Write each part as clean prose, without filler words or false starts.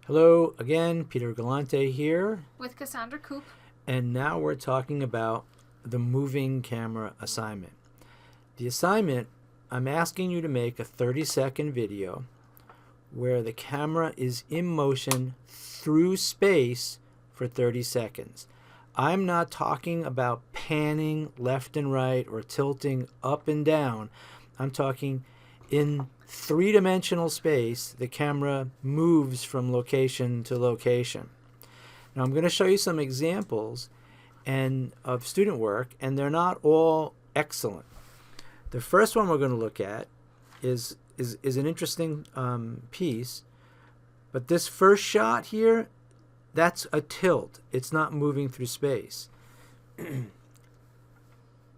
Hello again, Peter Galante here. With Cassandra Coop. And now we're talking about the moving camera assignment. The assignment, I'm asking you to make a 30-second video where the camera is in motion through space for 30 seconds. I'm not talking about panning left and right or tilting up and down. I'm talking in three-dimensional space, the camera moves from location to location. Now I'm going to show you some examples of student work, and they're not all excellent. The first one we're going to look at is an interesting piece, but this first shot here, that's a tilt. It's not moving through space.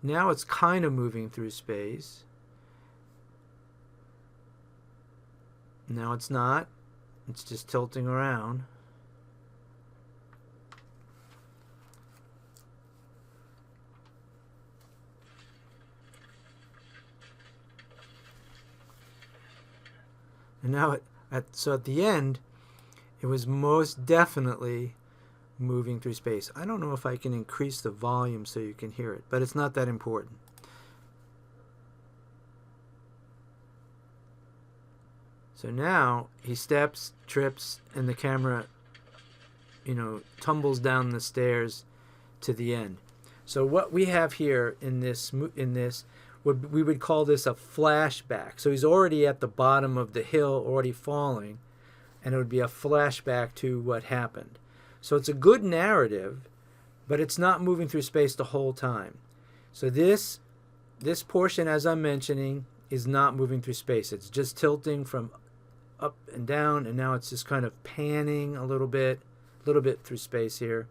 Now it's kind of moving through space. Now it's not. It's just tilting around. And now so at the end, it was most definitely moving through space. I don't know if I can increase the volume so you can hear it, but it's not that important. So now he steps, trips, and the camera, tumbles down the stairs to the end. So what we have here in this, we would call this a flashback. So he's already at the bottom of the hill, already falling, and it would be a flashback to what happened. So it's a good narrative, but it's not moving through space the whole time. So this portion, as I'm mentioning, is not moving through space. It's just tilting from up and down, and now it's just kind of panning a little bit through space here.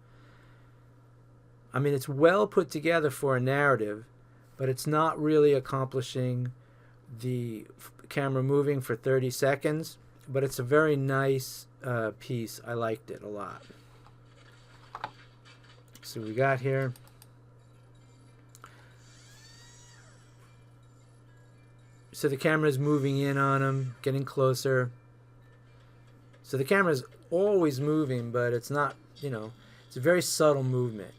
I mean, it's well put together for a narrative, but it's not really accomplishing the camera moving for 30 seconds, but it's a very nice piece. I liked it a lot. So we got here. So the camera is moving in on him, getting closer. So the camera is always moving, but it's not, it's a very subtle movement.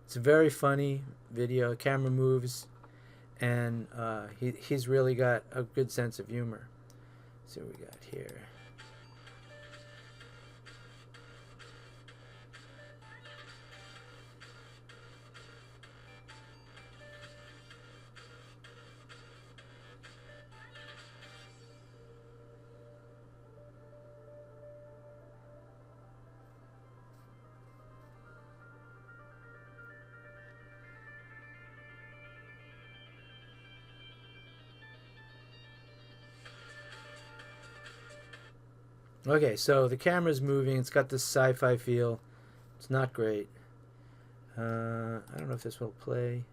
It's a very funny video. The camera moves, and he's really got a good sense of humor. See what we got here. Okay, so the camera's moving. It's got this sci-fi feel. It's not great. I don't know if this will play.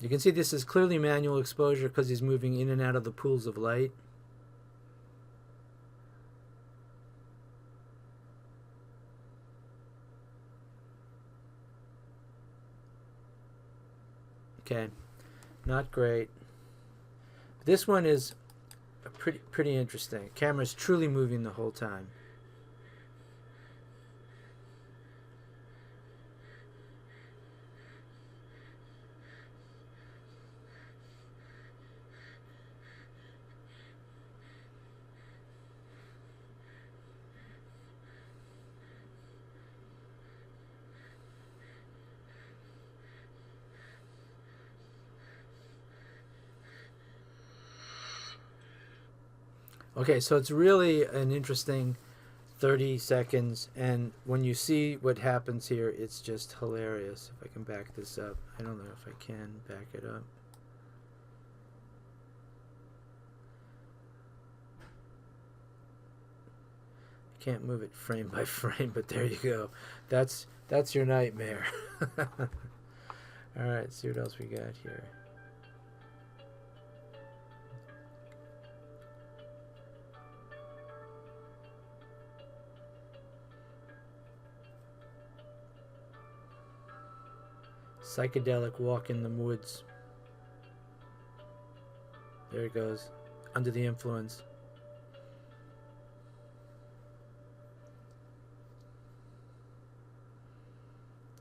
You can see this is clearly manual exposure because he's moving in and out of the pools of light. Okay, not great. This one is pretty interesting. Camera's truly moving the whole time. Okay, so it's really an interesting 30 seconds, and when you see what happens here, it's just hilarious. If I can back this up. I don't know if I can back it up. can't move it frame by frame, but there you go. That's your nightmare. All right, see what else we got here. Psychedelic walk in the woods. There it goes. Under the influence.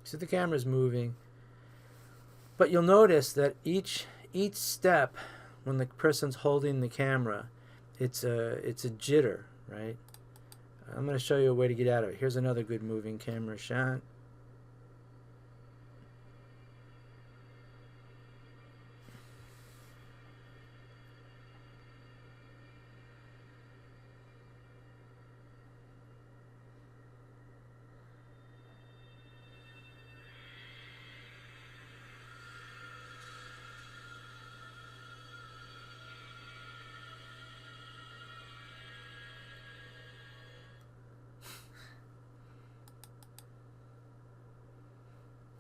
So the camera's moving. But you'll notice that each step when the person's holding the camera, it's a jitter, right? I'm going to show you a way to get out of it. Here's another good moving camera shot.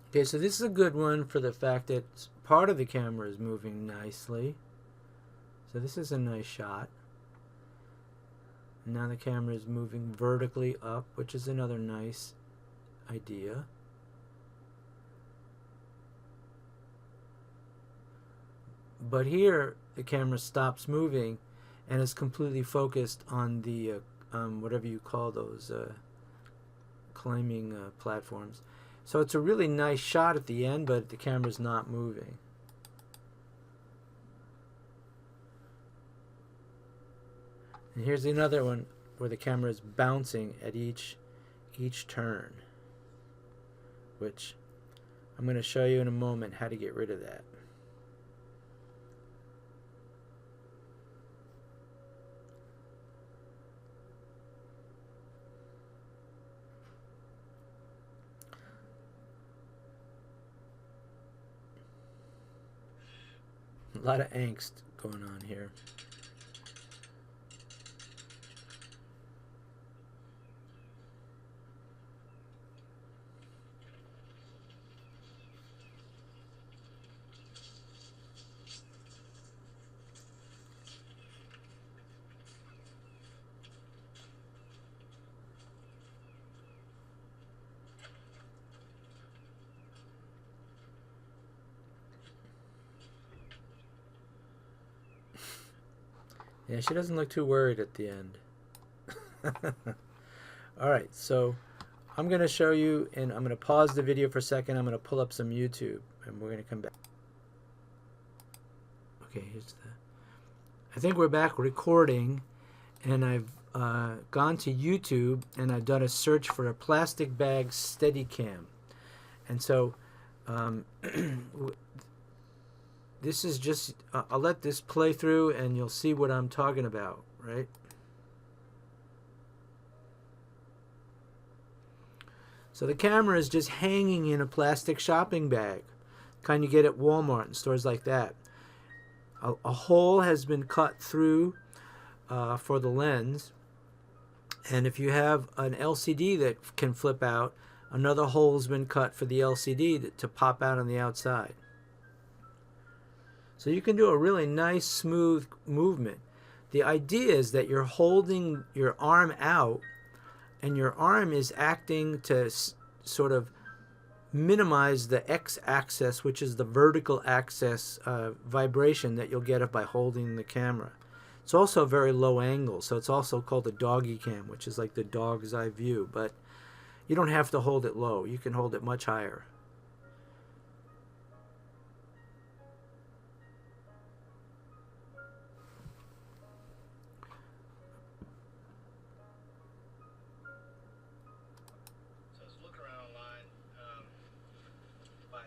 Okay, so this is a good one for the fact that part of the camera is moving nicely. So this is a nice shot. And now the camera is moving vertically up, which is another nice idea. But here the camera stops moving and is completely focused on the whatever you call those climbing platforms. So it's a really nice shot at the end, but the camera's not moving. And here's another one where the camera is bouncing at each turn, which I'm going to show you in a moment how to get rid of that. A lot of angst going on here. Yeah, she doesn't look too worried at the end. Alright, so I'm going to show you, and I'm going to pause the video for a second. I'm going to pull up some YouTube, and we're going to come back. Okay, here's the... I think we're back recording, and I've gone to YouTube, and I've done a search for a plastic bag Steadicam. And so... this is just, I'll let this play through and you'll see what I'm talking about, right? So the camera is just hanging in a plastic shopping bag, kind you get at Walmart and stores like that. A hole has been cut through for the lens, and if you have an LCD that can flip out, another hole has been cut for the LCD to pop out on the outside. So you can do a really nice smooth movement. The idea is that you're holding your arm out and your arm is acting to sort of minimize the x-axis, which is the vertical axis vibration that you'll get by holding the camera. It's also a very low angle, so it's also called a doggy cam, which is like the dog's eye view, but you don't have to hold it low. You can hold it much higher.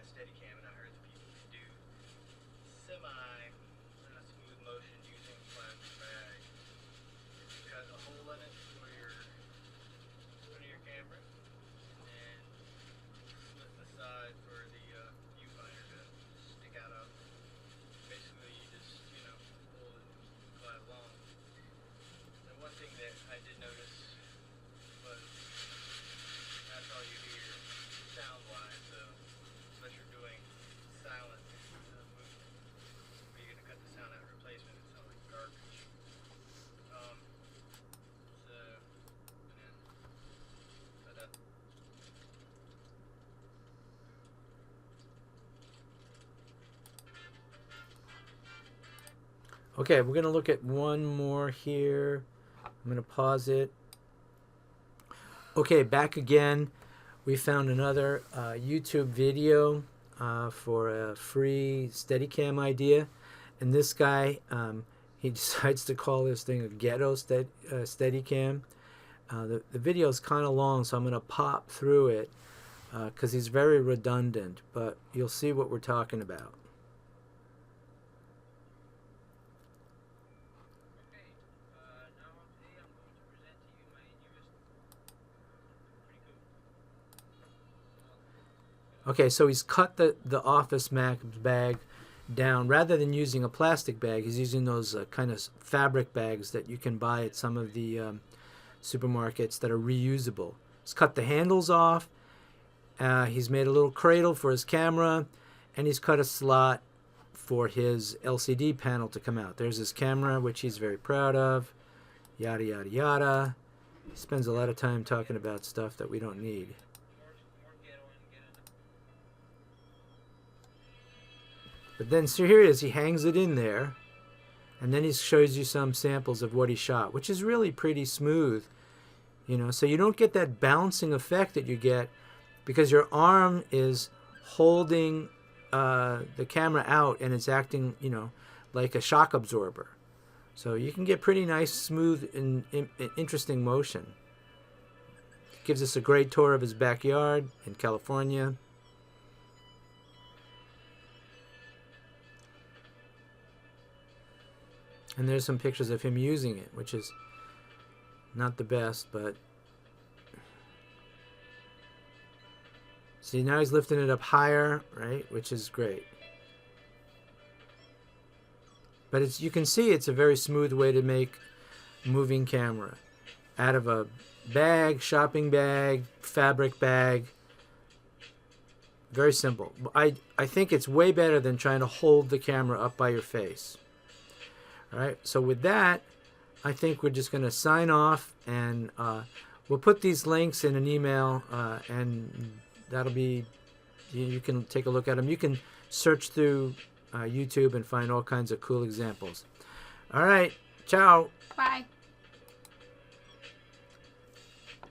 Steadicam, and I heard that people can do semi-smooth motion using a plastic bag. You cut a hole in it for your camera, and then split the side for the viewfinder to stick out of. Basically, you just pull it and glide along. And one thing that I did notice Okay, we're going to look at one more here. I'm going to pause it. Okay, back again. We found another YouTube video for a free Steadicam idea. And this guy, he decides to call this thing a ghetto Steadicam. The video is kind of long, so I'm going to pop through it because he's very redundant, but you'll see what we're talking about. Okay, so he's cut the Office Max bag down. Rather than using a plastic bag, he's using those kind of fabric bags that you can buy at some of the supermarkets that are reusable. He's cut the handles off. He's made a little cradle for his camera, and he's cut a slot for his LCD panel to come out. There's his camera, which he's very proud of. Yada, yada, yada. He spends a lot of time talking about stuff that we don't need. But then, so here it is. He hangs it in there, and then he shows you some samples of what he shot, which is really pretty smooth, you know. So you don't get that bouncing effect that you get because your arm is holding the camera out, and it's acting, you know, like a shock absorber. So you can get pretty nice, smooth, and interesting motion. Gives us a great tour of his backyard in California. And there's some pictures of him using it, which is not the best, but see, now he's lifting it up higher, right, which is great. But it's, you can see it's a very smooth way to make moving camera out of a bag, shopping bag, fabric bag. Very simple. I think it's way better than trying to hold the camera up by your face. All right, so with that, I think we're just going to sign off, and we'll put these links in an email, and that'll be, you can take a look at them. You can search through YouTube and find all kinds of cool examples. All right, ciao. Bye.